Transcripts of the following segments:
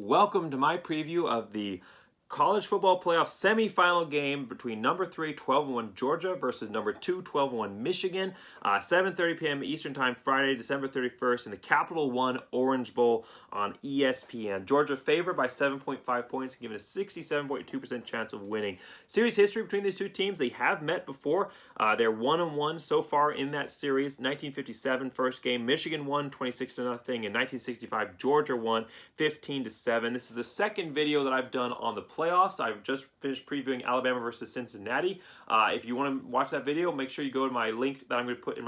Welcome to my preview of the college football playoff semifinal game between number 3, 12-1 Georgia versus number 2, 12-1 Michigan. 7:30 p.m. Eastern Time, Friday, December 31st in the Capital One Orange Bowl on ESPN. Georgia favored by 7.5 points, given a 67.2% chance of winning. Series history between these two teams: they have met before. They're 1-1 so far in that series. 1957 first game, Michigan won 26-0. In 1965, Georgia won 15-7. This is the second video that I've done on the playoffs. I've just finished previewing Alabama versus Cincinnati. If you want to watch that video, make sure you go to my link that I'm going to put in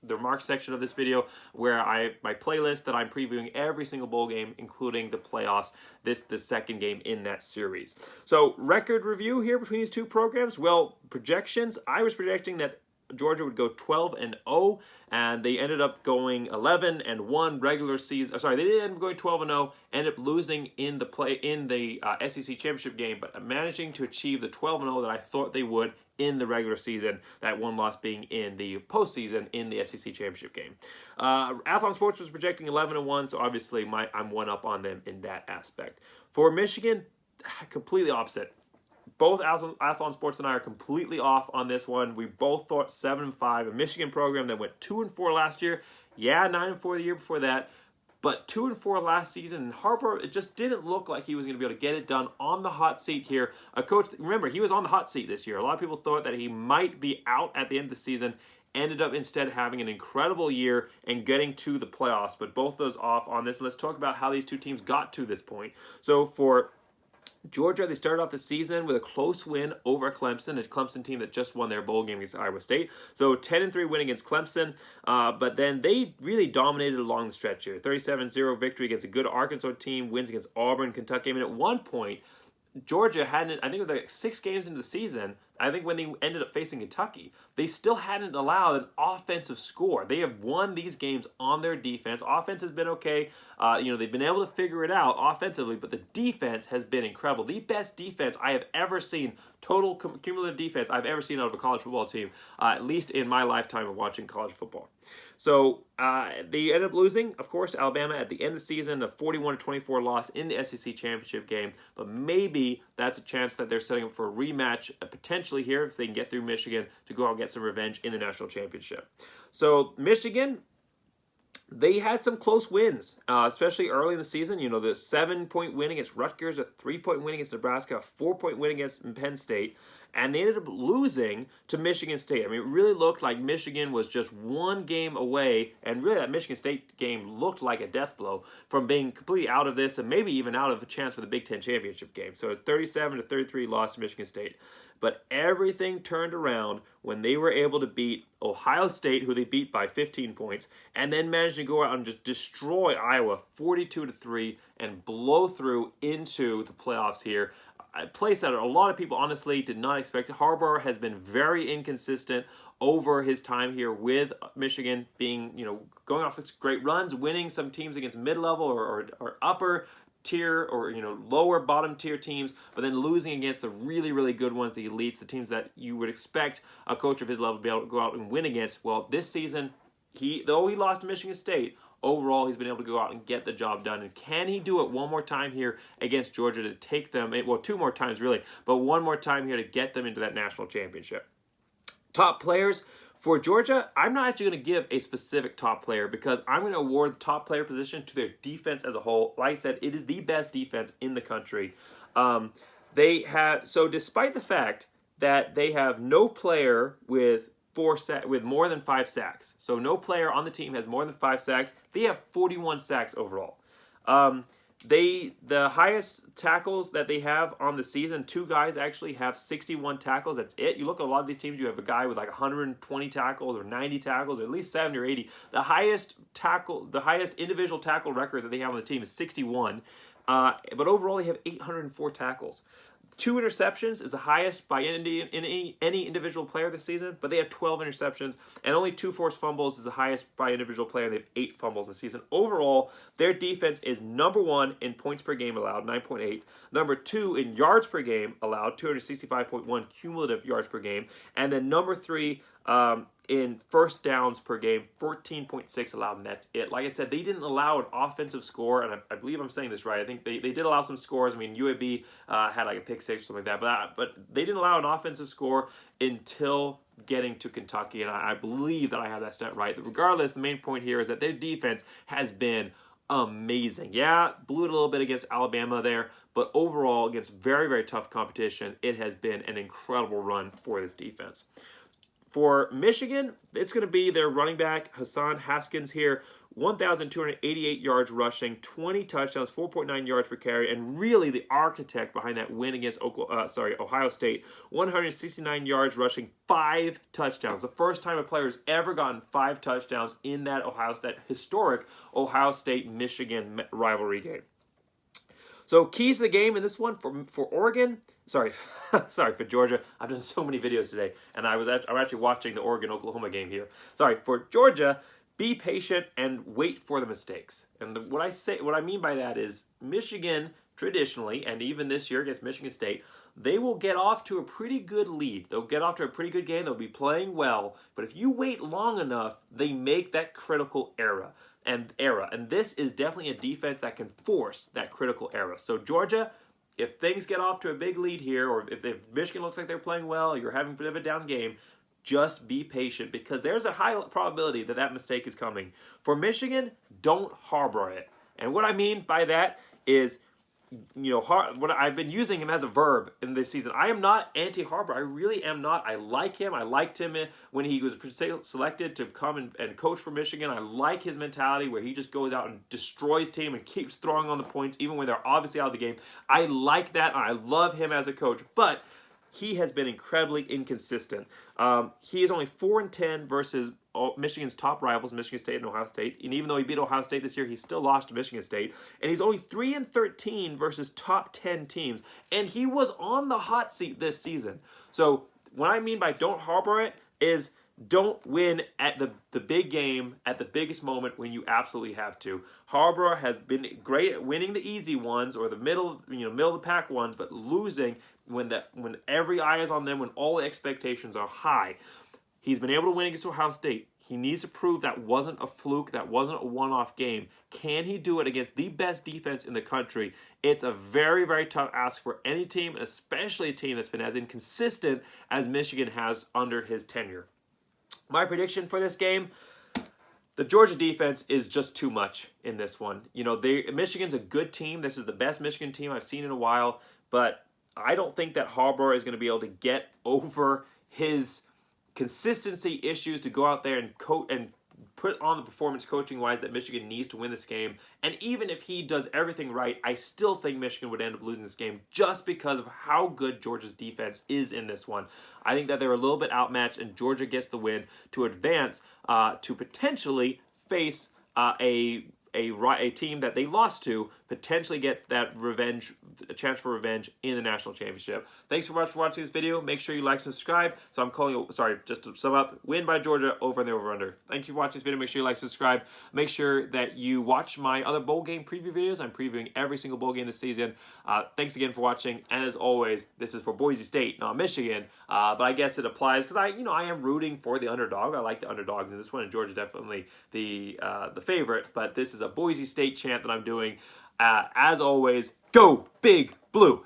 the remarks section of this video, where my playlist that I'm previewing every single bowl game, including the playoffs, the second game in that series. So record review here between these two programs. Well, projections, I was projecting that Georgia would go 12-0, and they ended up going 11-1 regular season. Sorry, they didn't end up going 12-0. Ended up losing in the SEC championship game, but managing to achieve the 12-0 that I thought they would in the regular season. That one loss being in the postseason in the SEC championship game. Athlon Sports was projecting 11-1, so obviously I'm one up on them in that aspect. For Michigan, completely opposite. Both Athlon Sports and I are completely off on this one. We both thought 7-5. A Michigan program that went 2-4 last year. Yeah, 9-4 the year before that. But 2-4 last season. And Harbaugh, it just didn't look like he was going to be able to get it done on the hot seat here. A coach, remember, he was on the hot seat this year. A lot of people thought that he might be out at the end of the season. Ended up instead having an incredible year and getting to the playoffs. But both those off on this. Let's talk about how these two teams got to this point. So for Georgia, they started off the season with a close win over Clemson, a Clemson team that just won their bowl game against Iowa State. So 10-3 win against Clemson, but then they really dominated along the stretch here. 37-0 victory against a good Arkansas team, wins against Auburn, Kentucky. I mean, at one point, Georgia hadn't, I think it was like 6 games into the season, I think when they ended up facing Kentucky, they still hadn't allowed an offensive score. They have won these games on their defense. Offense has been okay. They've been able to figure it out offensively, but the defense has been incredible. The best defense I have ever seen, total cumulative defense I've ever seen out of a college football team, at least in my lifetime of watching college football. So they ended up losing, of course, Alabama at the end of the season, a 41-24 loss in the SEC championship game. But maybe that's a chance that they're setting up for a rematch, potentially here, if they can get through Michigan, to go out and get some revenge in the national championship. So Michigan, they had some close wins, especially early in the season. You know, the 7-point win against Rutgers, a 3-point win against Nebraska, a 4-point win against Penn State, and they ended up losing to Michigan State. I mean, it really looked like Michigan was just one game away, and really that Michigan State game looked like a death blow from being completely out of this and maybe even out of a chance for the Big Ten championship game. So a 37-33 loss to Michigan State. But everything turned around when they were able to beat Ohio State, who they beat by 15 points, and then managed to go out and just destroy Iowa 42-3 and blow through into the playoffs here. A place that a lot of people honestly did not expect. Harbaugh has been very inconsistent over his time here with Michigan, being, going off this great runs, winning some teams against mid-level or upper tier or lower bottom tier teams, but then losing against the really, really good ones, the elites, the teams that you would expect a coach of his level to be able to go out and win against. Well, this season, though he lost to Michigan State, overall he's been able to go out and get the job done. And can he do it one more time here against Georgia to take them, well, 2 more times really, but one more time here to get them into that national championship? Top players for Georgia, I'm not actually going to give a specific top player because I'm going to award the top player position to their defense as a whole. Like I said, it is the best defense in the country. So despite the fact that they have no player with more than 5 sacks, so no player on the team has more than 5 sacks, they have 41 sacks overall. The highest tackles that they have on the season, 2 guys actually have 61 tackles. That's it. You look at a lot of these teams, you have a guy with like 120 tackles or 90 tackles or at least 70 or 80. The highest individual tackle record that they have on the team is 61. But overall, they have 804 tackles. 2 interceptions is the highest by any individual player this season, but they have 12 interceptions, and only 2 forced fumbles is the highest by individual player, and they have 8 fumbles this season. Overall, their defense is number 1 in points per game allowed, 9.8. Number 2 in yards per game allowed, 265.1 cumulative yards per game, and then number 3 in first downs per game, 14.6 allowed, and that's it. Like I said, they didn't allow an offensive score, and I believe I'm saying this right. I think they did allow some scores. I mean, UAB had like a pick six or something like that, but they didn't allow an offensive score until getting to Kentucky, and I believe that I have that stat right. Regardless, the main point here is that their defense has been amazing. Yeah, blew it a little bit against Alabama there, but overall, against very, very tough competition, it has been an incredible run for this defense. For Michigan, it's going to be their running back, Hassan Haskins here, 1,288 yards rushing, 20 touchdowns, 4.9 yards per carry, and really the architect behind that win against Ohio State, 169 yards rushing, 5 touchdowns. The first time a player has ever gotten 5 touchdowns in that historic Ohio State-Michigan rivalry game. So keys to the game in this one for Oregon, sorry for Georgia. I've done so many videos today, and I'm actually watching the Oregon-Oklahoma game here. Sorry, for Georgia, be patient and wait for the mistakes. And what I mean by that is Michigan traditionally, and even this year against Michigan State, they will get off to a pretty good lead. They'll get off to a pretty good game. They'll be playing well. But if you wait long enough, they make that critical error. And this is definitely a defense that can force that critical error. So Georgia, if things get off to a big lead here, or if Michigan looks like they're playing well, you're having a bit of a down game, just be patient because there's a high probability that that mistake is coming. For Michigan, don't harbor it. And what I mean by that is, what I've been using him as a verb in this season. I am not anti-Harbor. I really am not. I like him. I liked him when he was selected to come and coach for Michigan. I like his mentality where he just goes out and destroys team and keeps throwing on the points even when they're obviously out of the game. I like that. And I love him as a coach. But he has been incredibly inconsistent. He is only 4-10 versus Michigan's top rivals, Michigan State and Ohio State. And even though he beat Ohio State this year, he still lost to Michigan State. And he's only 3-13 versus top 10 teams. And he was on the hot seat this season. So what I mean by don't harbor it is don't win at the big game at the biggest moment when you absolutely have to. Harborough has been great at winning the easy ones or the middle of the pack ones, but losing when every eye is on them, when all the expectations are high. He's been able to win against Ohio State. He needs to prove that wasn't a fluke, that wasn't a one-off game. Can he do it against the best defense in the country? It's a very, very tough ask for any team, and especially a team that's been as inconsistent as Michigan has under his tenure. My prediction for this game, the Georgia defense is just too much in this one. Michigan's a good team. This is the best Michigan team I've seen in a while, but I don't think that Harborough is going to be able to get over his consistency issues to go out there and put on the performance coaching-wise that Michigan needs to win this game. And even if he does everything right, I still think Michigan would end up losing this game just because of how good Georgia's defense is in this one. I think that they're a little bit outmatched, and Georgia gets the win to advance to potentially face a team that they lost to, potentially get that a chance for revenge in the national championship. Thanks so much for watching this video. Make sure you like and subscribe. So I'm calling, just to sum up, win by Georgia over and the over-under. Thank you for watching this video. Make sure you like and subscribe. Make sure that you watch my other bowl game preview videos. I'm previewing every single bowl game this season. Thanks again for watching. And as always, this is for Boise State, not Michigan. But I guess it applies because I am rooting for the underdog. I like the underdogs in this one, and Georgia definitely the favorite. But this is a Boise State chant that I'm doing. As always, go Big Blue!